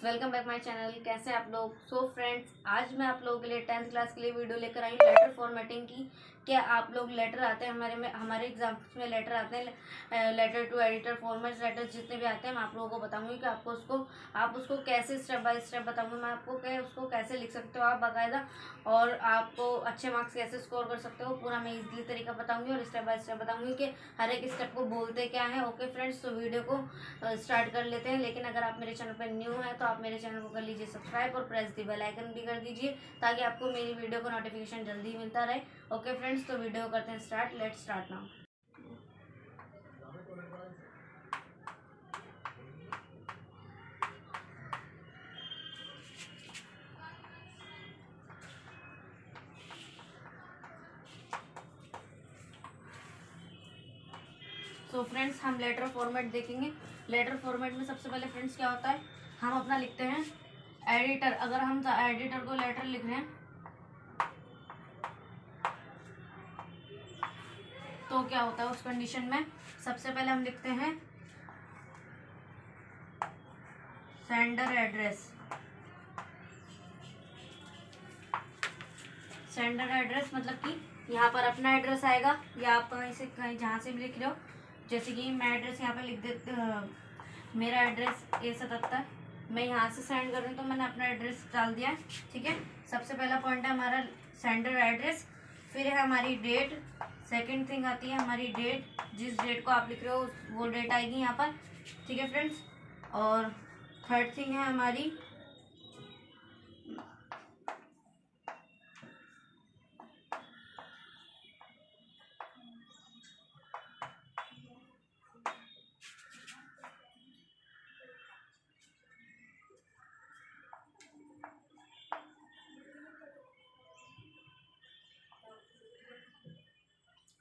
Welcome back my channel. कैसे आप लोग? सो फ्रेंड्स, आज मैं आप लोगों के लिए 10th क्लास के लिए वीडियो लेकर आई हूँ लेटर फॉर्मेटिंग की। क्या आप लोग लेटर आते हैं हमारे एग्जाम्स में लेटर आते हैं, letter to editor, format letter जितने भी आते हैं, मैं आप लोगों को बताऊंगी कि आप उसको कैसे स्टेप बाय स्टेप बताऊंगी मैं आपको कि उसको कैसे लिख सकते हो आप बाकायदा, और आपको अच्छे मार्क्स कैसे स्कोर कर सकते हो। पूरा मैं इजीली तरीका बताऊंगी और स्टेप बाय स्टेप बताऊंगी कि हर एक स्टेप को बोलते क्या है। ओके फ्रेंड्स, तो वीडियो को स्टार्ट कर लेते हैं। लेकिन अगर आप मेरे चैनल पर न्यू हैं तो आप मेरे चैनल को कर लीजिए सब्सक्राइब और प्रेस दी बेल आइकन भी कर दीजिए ताकि आपको मेरी वीडियो का नोटिफिकेशन जल्दी मिलता रहे। ओके फ्रेंड्स, तो वीडियो करते हैं start. Let's start now. So friends, हम लेटर फॉर्मेट देखेंगे। लेटर फॉर्मेट में सबसे पहले फ्रेंड्स क्या होता है, हम अपना लिखते हैं एडिटर। अगर हम एडिटर को लेटर लिख रहे हैं तो क्या होता है उस कंडीशन में, सबसे पहले हम लिखते हैं सेंडर एड्रेस। सेंडर एड्रेस मतलब कि यहाँ पर अपना एड्रेस आएगा, या आप कहीं जहाँ से भी लिख रहे हो। जैसे कि मैं एड्रेस यहाँ पर लिख देती, मेरा एड्रेस A77, मैं यहाँ से सेंड कर रही हूँ तो मैंने अपना एड्रेस डाल दिया है। ठीक है, सबसे पहला पॉइंट है हमारा सेंडर एड्रेस। फिर है हमारी डेट। सेकंड थिंग आती है हमारी डेट, जिस डेट को आप लिख रहे हो वो डेट आएगी यहाँ पर। ठीक है फ्रेंड्स, और थर्ड थिंग है हमारी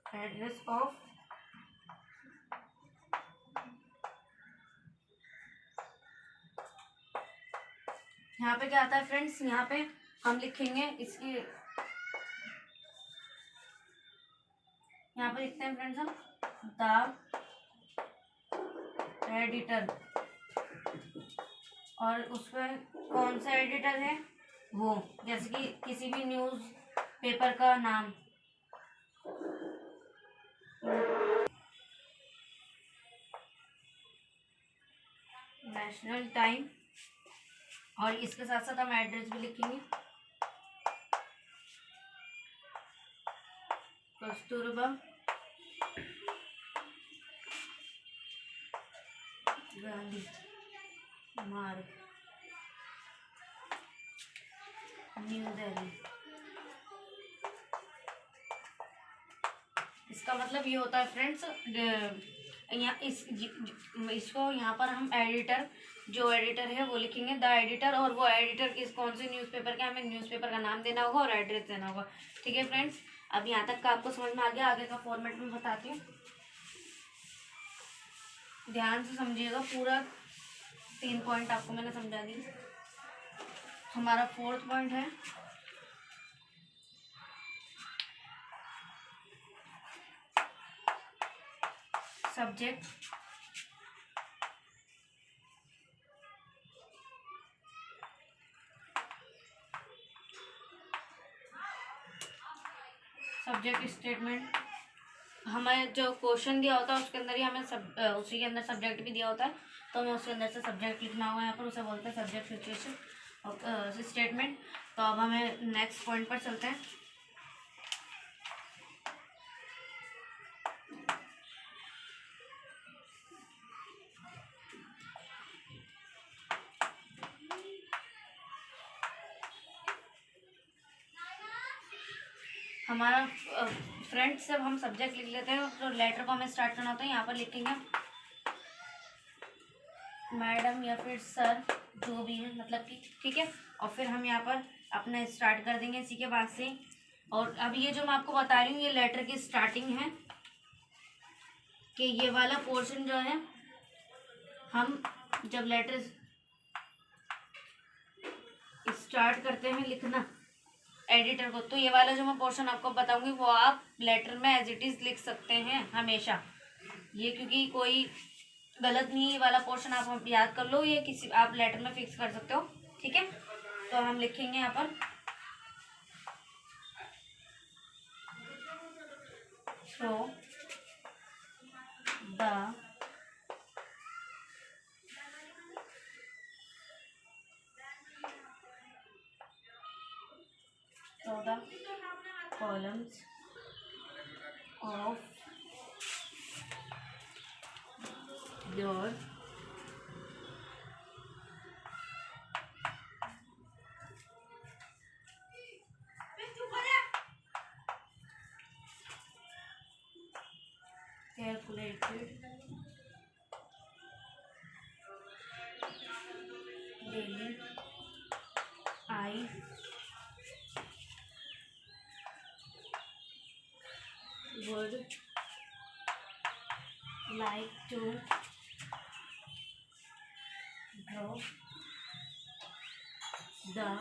एड्रेस ऑफ यहाँ पे क्या आता है फ्रेंड्स, यहाँ पे हम लिखेंगे इसकी, यहाँ पे लिखते हैं फ्रेंड्स हम द एडिटर, और उसमें कौन सा एडिटर है वो, जैसे कि किसी भी न्यूज़ पेपर का नाम, नेशनल टाइम, और इसके साथ साथ हम एड्रेस भी लिखेंगे कस्तूरबा गांधी मार्ग, न्यू दिल्ली। इसका मतलब ये होता है फ्रेंड्स, यहाँ इसको यहाँ पर हम एडिटर, जो एडिटर है वो लिखेंगे द एडिटर, और वो एडिटर किस कौन से न्यूज़पेपर का, हमें न्यूज़पेपर का नाम देना होगा और एड्रेस देना होगा। ठीक है फ्रेंड्स, अब यहाँ तक का आपको समझ में आ गया। आगे का फॉर्मेट में बताती हूँ, ध्यान से समझिएगा। पूरा 3 पॉइंट आपको मैंने समझा दी। हमारा फोर्थ पॉइंट है सब्जेक्ट। सब्जेक्ट स्टेटमेंट, हमें जो क्वेश्चन दिया होता है उसके अंदर ही हमें उसी के अंदर सब्जेक्ट भी दिया होता है, तो हमें उसके अंदर से सब्जेक्ट लिखना होगा। यहाँ पर उसे बोलते हैं सब्जेक्ट सिचुएशन और स्टेटमेंट। तो अब हमें नेक्स्ट पॉइंट पर चलते हैं। हमारा फ्रेंड्स, जब हम सब्जेक्ट लिख लेते हैं तो लेटर को हमें स्टार्ट करना होता है। यहाँ पर लिखेंगे मैडम या फिर सर, जो भी है मतलब कि, ठीक है। और फिर हम यहाँ पर अपना स्टार्ट कर देंगे इसी के बाद से। और अब ये जो मैं आपको बता रही हूँ ये लेटर की स्टार्टिंग है, कि ये वाला पोर्शन जो है, हम जब लेटर स्टार्ट करते हैं लिखना एडिटर को, तो ये वाला जो मैं पोर्शन आपको बताऊंगी वो आप लेटर में एज इट इज़ लिख सकते हैं हमेशा। ये क्योंकि कोई गलत नहीं है, ये वाला पोर्शन आप याद कर लो, ये किसी आप लेटर में फिक्स कर सकते हो। ठीक है, तो हम लिखेंगे यहाँ पर through the columns of your calculated daily I would like to draw the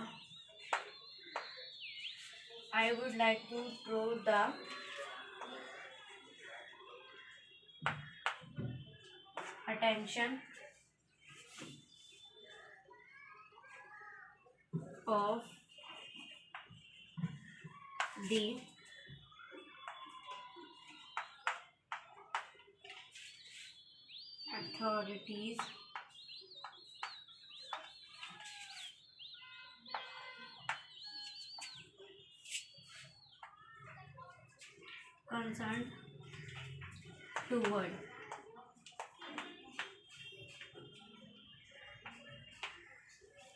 I would like to draw the attention of the authorities concerned toward।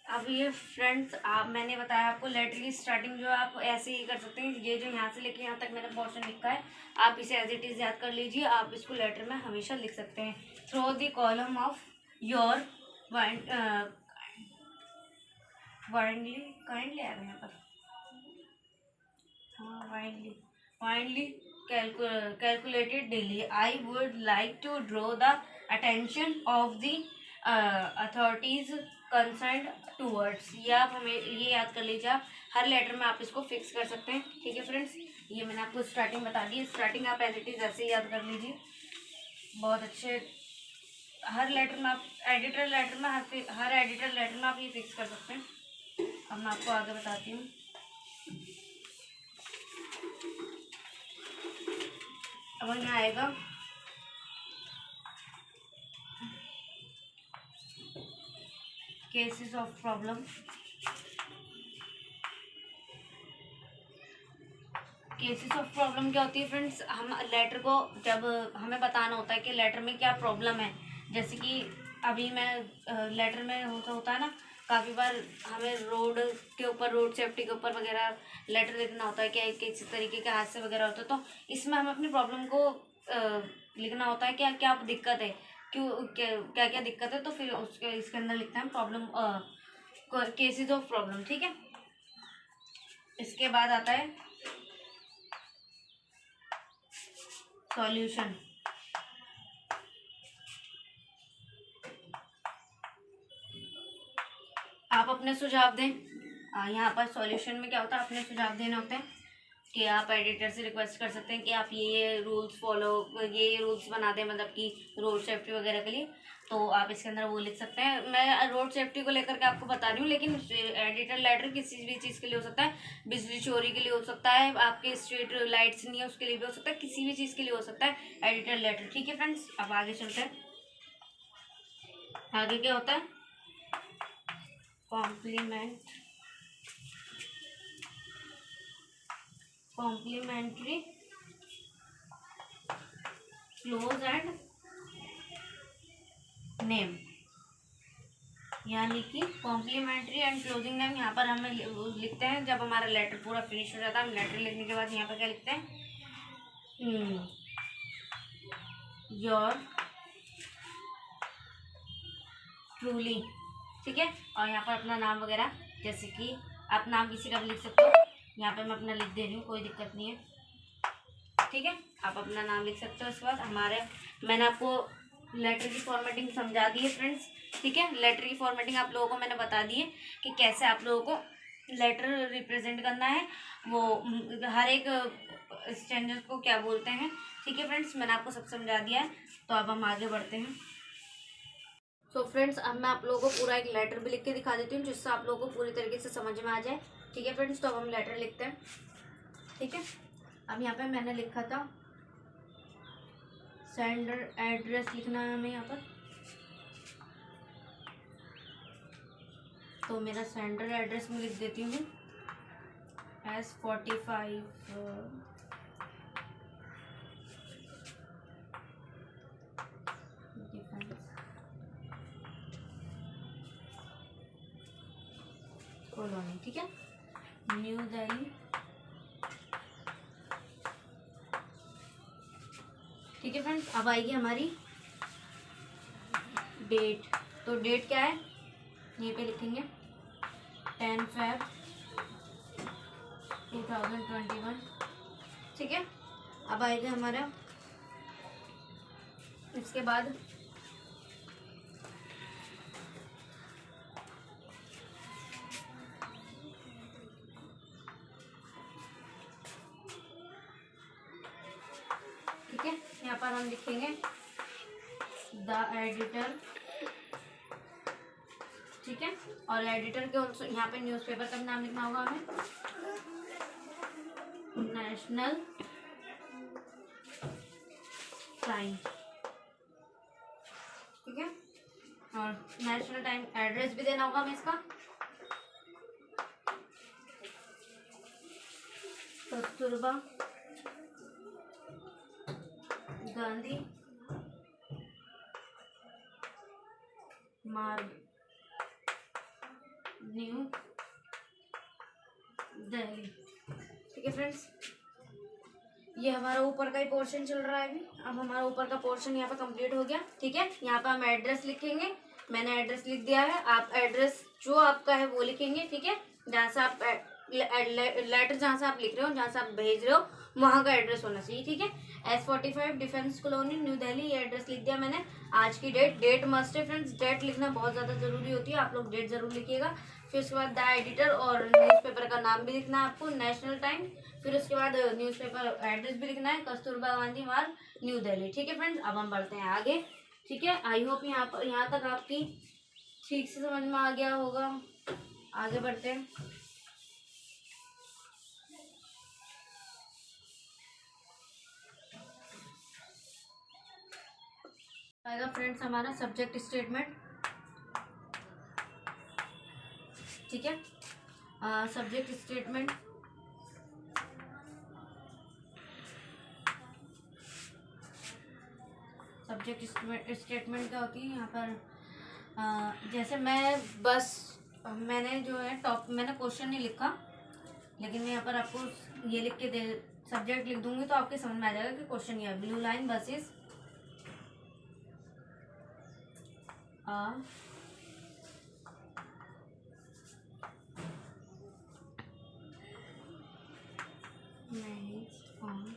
अब ये फ्रेंड्स, आप मैंने बताया आपको लेटर की स्टार्टिंग जो आप ऐसे ही कर सकते हैं। ये जो यहाँ से लेके यहाँ तक मैंने पोर्शन लिखा है, आप इसे एज इट इज़ याद कर लीजिए। आप इसको लेटर में हमेशा लिख सकते हैं। Through the column of your वाइंडली काइंडली आ रहा है यहाँ पर, हाँ वाइंडली calculated daily I would like to draw the attention of the authorities concerned towards। ये आप हमें ये याद कर लीजिए, आप हर लेटर में आप इसको फिक्स कर सकते हैं। ठीक है फ्रेंड्स, ये मैंने आपको स्टार्टिंग बता दी। स्टार्टिंग आप एज इट इज़ ऐसे ही याद कर लीजिए, बहुत अच्छे। हर लेटर में आप एडिटर लेटर में हर एडिटर लेटर में आप ये फिक्स कर सकते हैं। अब मैं आपको आगे बताती हूँ। अब यहाँ आएगा cases of problem. Cases of problem क्या होती है फ्रेंड्स, हम लेटर को जब हमें बताना होता है कि लेटर में क्या प्रॉब्लम है। जैसे कि अभी मैं लेटर में होता है ना, काफ़ी बार हमें रोड के ऊपर, रोड सेफ्टी के ऊपर वगैरह लेटर लिखना होता है कि किसी तरीके के हादसे वगैरह होते हैं, तो इसमें हमें अपनी प्रॉब्लम को लिखना होता है, क्या क्या दिक्कत है, क्यों क्या क्या दिक्कत है, तो फिर उसके इसके अंदर लिखते हैं प्रॉब्लम, केसेस ऑफ प्रॉब्लम। ठीक है, इसके बाद आता है सॉल्यूशन। आप अपने सुझाव दें। यहाँ पर सॉल्यूशन में क्या होता है, अपने सुझाव देने होते हैं कि आप एडिटर से रिक्वेस्ट कर सकते हैं कि आप ये रूल्स फॉलो, ये रूल्स बना दें, मतलब कि रोड सेफ्टी वगैरह के लिए। तो आप इसके अंदर वो लिख सकते हैं। मैं रोड सेफ्टी को लेकर के आपको बता रही हूँ, लेकिन एडिटर लेटर किसी भी चीज़ के लिए हो सकता है। बिजली चोरी के लिए हो सकता है, आपके स्ट्रीट लाइट्स नहीं है उसके लिए भी हो सकता है, किसी भी चीज़ के लिए हो सकता है एडिटर लेटर। ठीक है फ्रेंड्स, अब आगे चलते हैं। आगे क्या होता है, कॉम्प्लीमेंट्री क्लोज एंड नेम, यानी कि कॉम्प्लीमेंट्री एंड क्लोजिंग नेम। यहाँ पर हमें लिखते हैं जब हमारा लेटर पूरा फिनिश हो जाता है। हम लेटर लिखने के बाद यहाँ पर क्या लिखते हैं, योर ट्रूली। ठीक है, और यहाँ पर अपना नाम वगैरह, जैसे कि आप नाम किसी का भी लिख सकते हो। यहाँ पे मैं अपना लिख दे रही हूँ, कोई दिक्कत नहीं है। ठीक है, आप अपना नाम लिख सकते हो। इसके बाद मैंने आपको लेटर की फॉर्मेटिंग समझा दी है फ्रेंड्स। ठीक है, लेटर की फॉर्मेटिंग आप लोगों को मैंने बता दी है कि कैसे आप लोगों को लेटर रिप्रेजेंट करना है, वो हर एक स्टैंडर्ड को क्या बोलते हैं। ठीक है फ्रेंड्स, मैंने आपको सब समझा दिया है, तो अब हम आगे बढ़ते हैं। सो फ्रेंड्स, अब मैं आप लोगों को पूरा एक लेटर भी लिख के दिखा देती हूँ जिससे आप लोगों को पूरी तरीके से समझ में आ जाए। ठीक है फ्रेंड्स, तो अब हम लेटर लिखते हैं। ठीक है, अब यहाँ पे मैंने लिखा था सेंडर एड्रेस लिखना है हमें यहाँ पर। तो मेरा सेंडर एड्रेस में लिख देती हूँ S45 कॉलोनी। ठीक है, न्यू दिल्ली। ठीक है फ्रेंड्स, अब आएगी हमारी डेट। तो डेट क्या है यहीं पे लिखेंगे 10 Feb 2021। ठीक है, अब आएगा हमारा इसके बाद ठीक है, यहाँ पर हम लिखेंगे द एडिटर। ठीक है, और एडिटर के यहाँ पे न्यूज़पेपर का नाम लिखना होगा हमें नेशनल टाइम। ठीक है, और नेशनल टाइम एड्रेस भी देना होगा हमें इसका कस्तूरबा गांधी मार्ग, न्यू दिल्ली। ठीक है फ्रेंड्स, ये हमारा ऊपर का ही पोर्शन चल रहा है अभी। अब हमारा ऊपर का पोर्शन यहाँ पे कंप्लीट हो गया। ठीक है, यहाँ पे हम एड्रेस लिखेंगे। मैंने एड्रेस लिख दिया है, आप एड्रेस जो आपका है वो लिखेंगे। ठीक है, जहाँ से आप लेटर जहाँ से आप लिख रहे हो, जहाँ से आप भेज रहे हो, वहाँ का एड्रेस होना चाहिए। ठीक है, S45 defence colony new Delhi, ये एड्रेस लिख दिया मैंने। आज की डेट मस्ट है फ्रेंड्स, डेट लिखना बहुत ज़्यादा ज़रूरी होती है, आप लोग डेट ज़रूर लिखिएगा। फिर उसके बाद द एडिटर और न्यूज़पेपर का नाम भी लिखना है आपको, नेशनल टाइम। फिर उसके बाद न्यूज़पेपर एड्रेस भी लिखना है, कस्तूरबा गांधी मार्ग, न्यू दिल्ली। ठीक है फ्रेंड्स, अब हम बढ़ते हैं आगे। ठीक है, आई होप यहाँ तक आपकी ठीक से समझ में आ गया होगा। आगे बढ़ते हैं। आएगा फ्रेंड्स हमारा सब्जेक्ट स्टेटमेंट। ठीक है, सब्जेक्ट स्टेटमेंट क्या होती है यहाँ पर। जैसे मैंने जो है मैंने क्वेश्चन नहीं लिखा, लेकिन मैं यहाँ पर आपको ये लिख के सब्जेक्ट लिख दूंगी तो आपके समझ में आ जाएगा कि क्वेश्चन ये है। Blue line buses managed on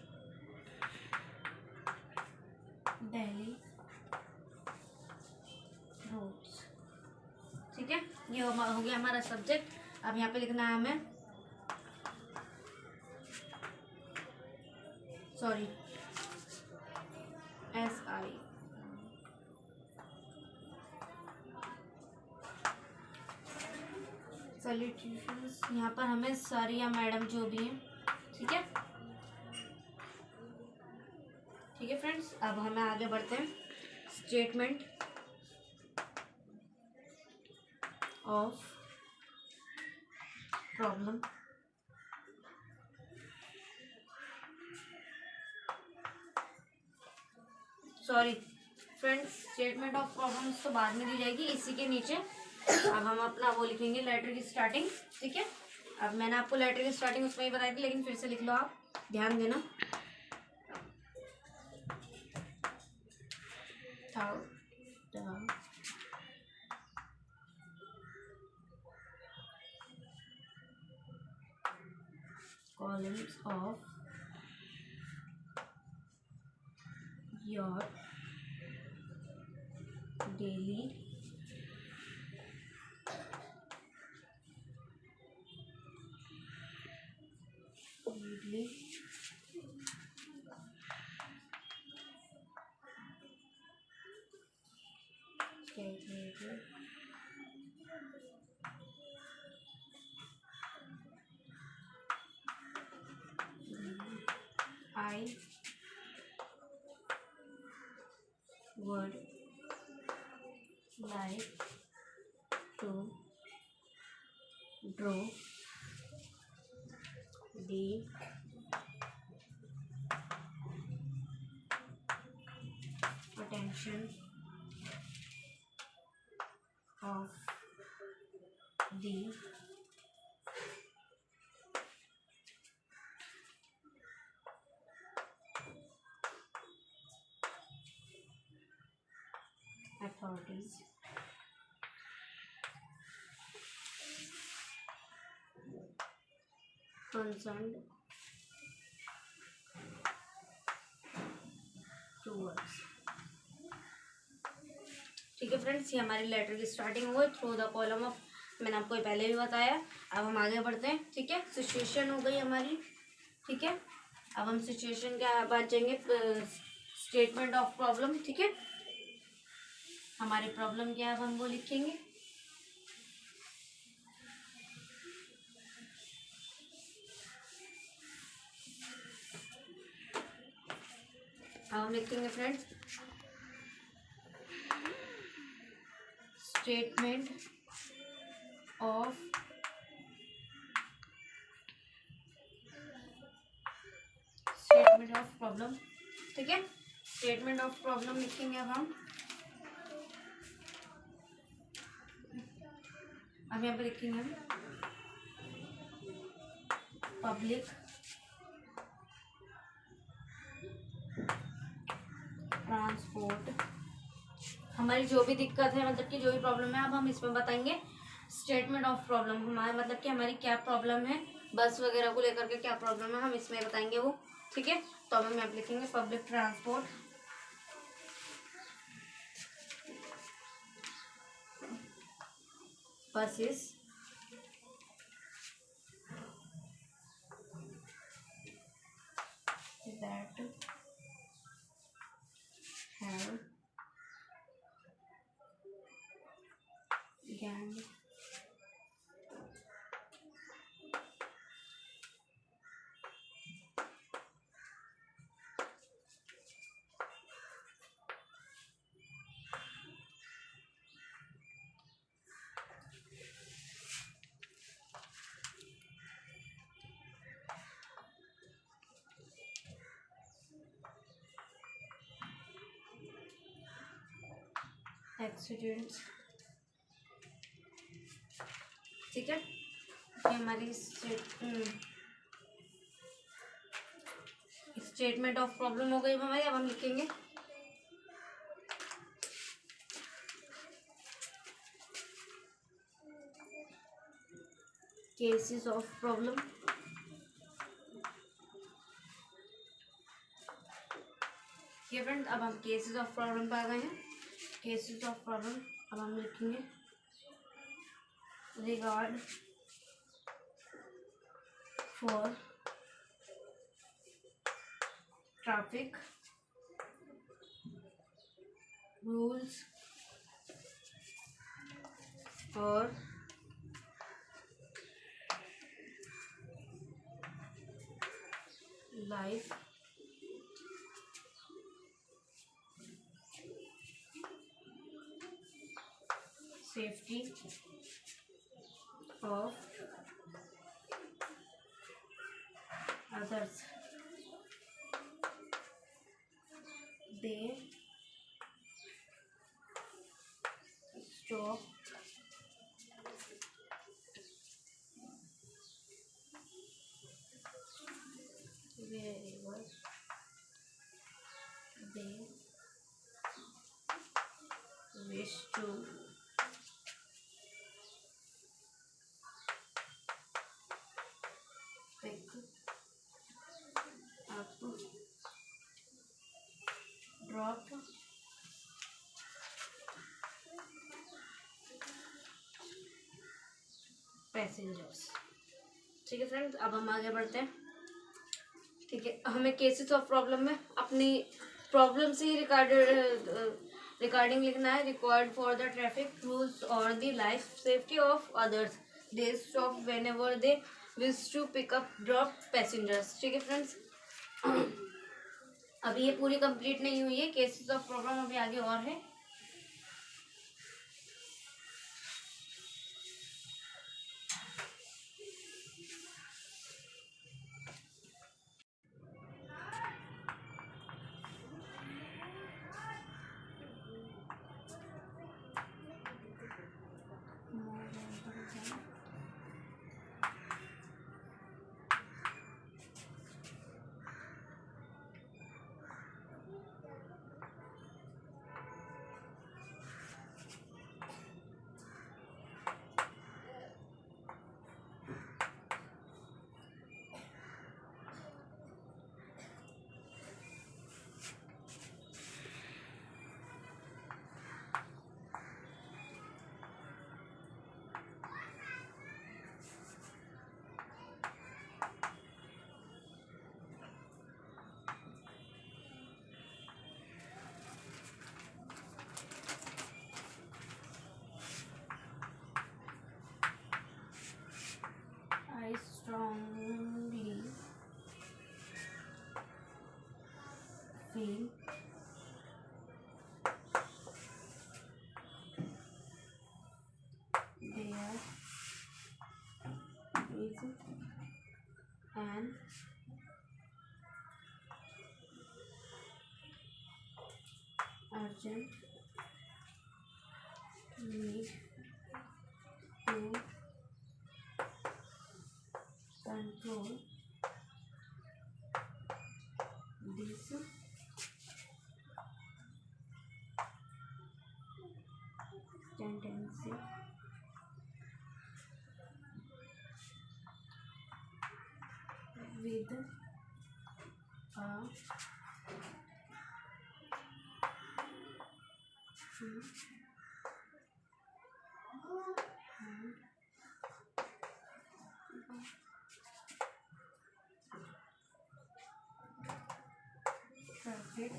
Delhi roads। ठीक है, ये हो गया हमारा सब्जेक्ट। अब यहाँ पे लिखना है हमें SI सॉल्यूशंस। यहाँ पर हमें सर या मैडम जो भी हैं। ठीक है, ठीक है फ्रेंड्स, अब हमें आगे बढ़ते हैं। Statement of problem. Sorry friends, statement of problems तो बाद में दी जाएगी इसी के नीचे। अब हम अपना वो लिखेंगे लेटर की स्टार्टिंग। ठीक है, अब मैंने आपको लेटर की स्टार्टिंग उसमें ही बताई थी, लेकिन फिर से लिख लो, आप ध्यान देना। columns of your daily schedule। would like to draw the attention of the authorities concerned towards। ठीक है फ्रेंड्स, ये हमारी लेटर की स्टार्टिंग हो गई थ्रू द कॉलम ऑफ, मैंने आपको ये पहले भी बताया। अब हम आगे बढ़ते हैं। ठीक है, सिचुएशन हो गई हमारी। ठीक है, अब हम सिचुएशन के बाद जाएंगे स्टेटमेंट ऑफ प्रॉब्लम। ठीक है, हमारी प्रॉब्लम क्या है अब हम वो लिखेंगे। अब हम लिखेंगे फ्रेंड्स स्टेटमेंट ऑफ प्रॉब्लम। ठीक है, स्टेटमेंट ऑफ प्रॉब्लम लिखेंगे अब यहाँ पे लिखेंगे हम पब्लिक ट्रांसपोर्ट। हमारी जो भी दिक्कत है, मतलब कि जो भी प्रॉब्लम है, अब हम इसमें बताएंगे स्टेटमेंट ऑफ प्रॉब्लम। हमारा मतलब कि हमारी क्या प्रॉब्लम है, बस वगैरह को लेकर के क्या प्रॉब्लम है, हम इसमें बताएंगे वो। ठीक है, तो अब हम यहाँ पे लिखेंगे public transport buses that have gained accidents. ठीक है, ये हमारी स्टेटमेंट ऑफ प्रॉब्लम हो गई हमारी। अब हम लिखेंगे केसेस ऑफ प्रॉब्लम। ये फ्रेंड, अब हम केसेस ऑफ प्रॉब्लम पे आ गए हैं। केसेस ऑफ प्रॉब्लम अब हम लिखेंगे रिगार्ड फॉर ट्रैफिक रूल्स और life safety of others, they stop wherever they wish to pick up, drop passengers. ठीक है फ्रेंड्स, अब हम आगे बढ़ते हैं। ठीक है, हमें केसेस ऑफ प्रॉब्लम में अपनी प्रॉब्लम से ही रिगार्डिंग लिखना है। Required for the traffic rules और the life safety of others, they stop whenever they wish to pick up drop passengers. ठीक है फ्रेंड्स, अभी ये पूरी कंप्लीट नहीं हुई है, केसेस ऑफ प्रॉब्लम अभी आगे और है। I strongly feel there is an urgent need to control this tendency with a full and perfect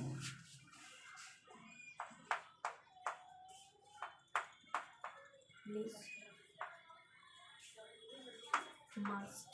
list must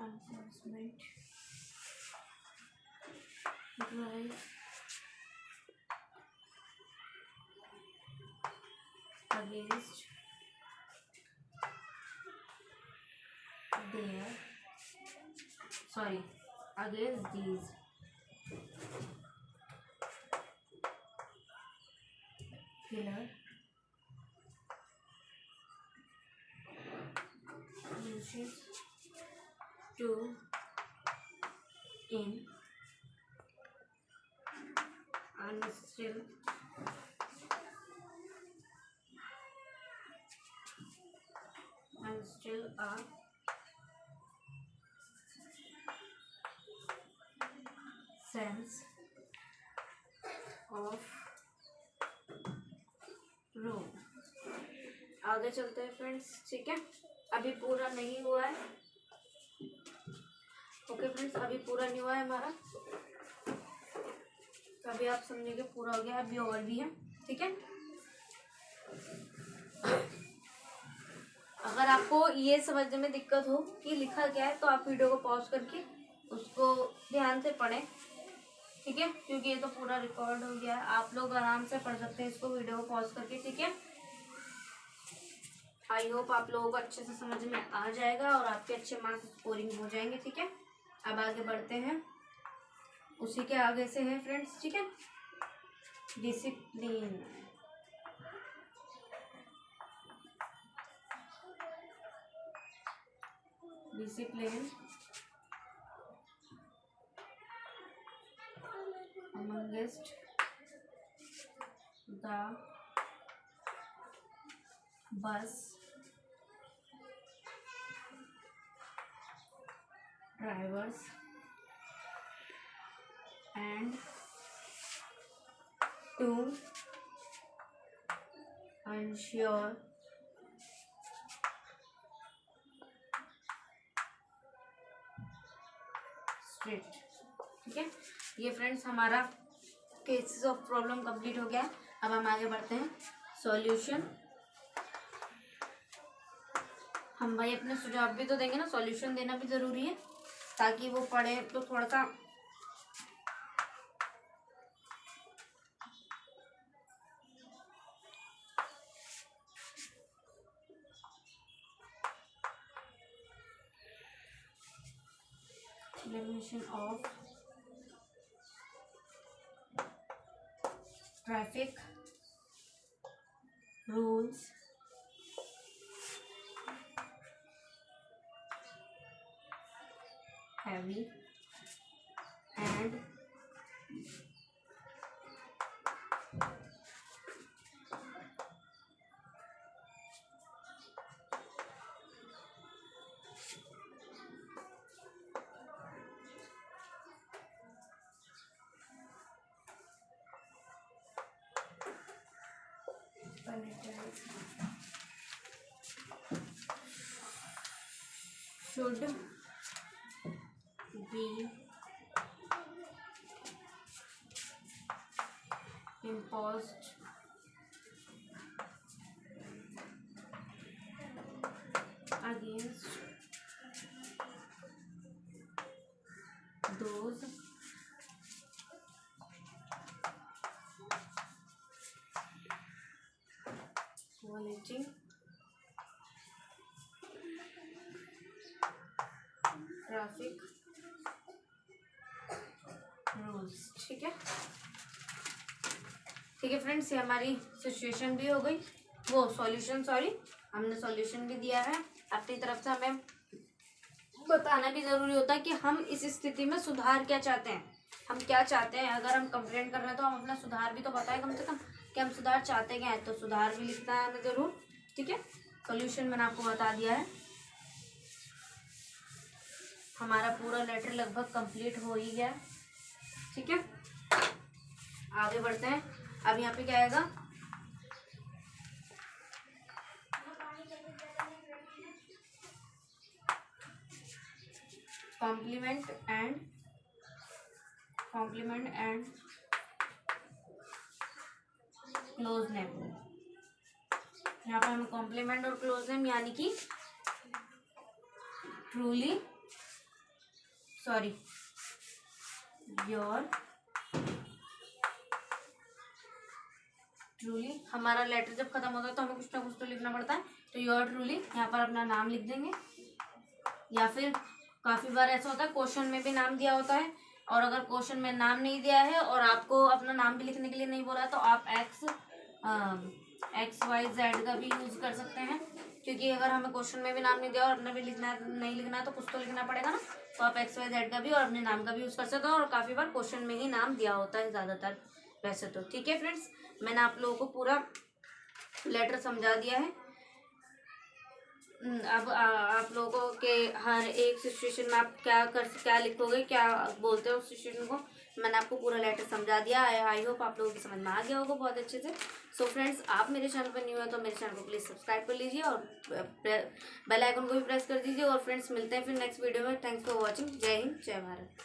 enforcement drive against against these killer wishes to in and still a sense of room। आगे चलते हैं friends, ठीक है। अभी पूरा नहीं हुआ है, ओके फ्रेंड्स, अभी पूरा नहीं हुआ है हमारा, अभी आप समझेंगे पूरा हो गया, अभी और भी है, ठीक है। अगर आपको ये समझने में दिक्कत हो कि लिखा क्या है, तो आप वीडियो को पॉज करके उसको ध्यान से पढ़ें, ठीक है, क्योंकि ये तो पूरा रिकॉर्ड हो गया है, आप लोग आराम से पढ़ सकते हैं इसको वीडियो को पॉज करके, ठीक है। आई होप आप लोगों को अच्छे से समझ में आ जाएगा और आपके अच्छे मार्क्स स्कोरिंग हो जाएंगे, ठीक है। अब आगे बढ़ते हैं, उसी के आगे से है फ्रेंड्स, ठीक है। Discipline, discipline amongst the bus drivers and to ensure straight. ठीक है, ये फ्रेंड्स हमारा केसेस ऑफ प्रॉब्लम कंप्लीट हो गया। अब हम आगे बढ़ते हैं सॉल्यूशन। हम भाई अपने सुझाव भी तो देंगे ना, सॉल्यूशन देना भी ज़रूरी है ताकि वो पढ़े तो थोड़ा सा implementation of traffic rules heavy and should be imposed against those violating traffic rules. ठीक है, ठीक है फ्रेंड्स, ये हमारी सिचुएशन भी हो गई, वो सॉल्यूशन, सॉरी हमने सॉल्यूशन भी दिया है। अपनी तरफ से हमें बताना भी ज़रूरी होता है कि हम इस स्थिति में सुधार क्या चाहते हैं, हम क्या चाहते हैं। अगर हम कंप्लेंट कर रहे हैं तो हम अपना सुधार भी तो बताएं कम से कम कि हम सुधार चाहते क्या हैं, तो सुधार भी लिखना है हमें ज़रूर। ठीक है, सॉल्यूशन मैंने आपको बता दिया है। हमारा पूरा लेटर लगभग कंप्लीट हो ही गया। ठीक है, आगे बढ़ते हैं। अब यहाँ पे क्या आएगा, कॉम्प्लीमेंट एंड क्लोज नेम। यहाँ पर हमें कॉम्प्लीमेंट और क्लोज नेम यानी कि ट्रूली सॉरी योर ट्रूली, हमारा लेटर जब खत्म होता है तो हमें कुछ ना कुछ तो लिखना पड़ता है, तो योर ट्रूली यहाँ पर अपना नाम लिख देंगे। या फिर काफ़ी बार ऐसा होता है क्वेश्चन में भी नाम दिया होता है, और अगर क्वेश्चन में नाम नहीं दिया है और आपको अपना नाम भी लिखने के लिए नहीं बोला है तो आप XYZ का भी यूज़ कर सकते हैं, क्योंकि अगर हमें क्वेश्चन में भी नाम नहीं दिया और अपना भी लिखना नहीं लिखना है तो कुछ तो लिखना पड़ेगा ना, तो आप XYZ का भी और अपने नाम का भी यूज़ कर सकते हो। और काफ़ी बार क्वेश्चन में ही नाम दिया होता है ज़्यादातर वैसे तो। ठीक है फ्रेंड्स, मैंने आप लोगों को पूरा लेटर समझा दिया है। अब आप लोगों के हर एक सिचुएशन में आप क्या लिखोगे, क्या बोलते हो उस सिचुएशन को, मैंने आपको पूरा लेटर समझा दिया। आई होप आप लोगों की समझ में आ गया होगा बहुत अच्छे से। सो फ्रेंड्स, आप मेरे चैनल पर न्यू है तो मेरे चैनल को प्लीज़ सब्सक्राइब कर लीजिए और बेल आइकन को भी प्रेस कर दीजिए। और फ्रेंड्स, मिलते हैं फिर नेक्स्ट वीडियो में। Thanks for watching. जय हिंद, जय भारत।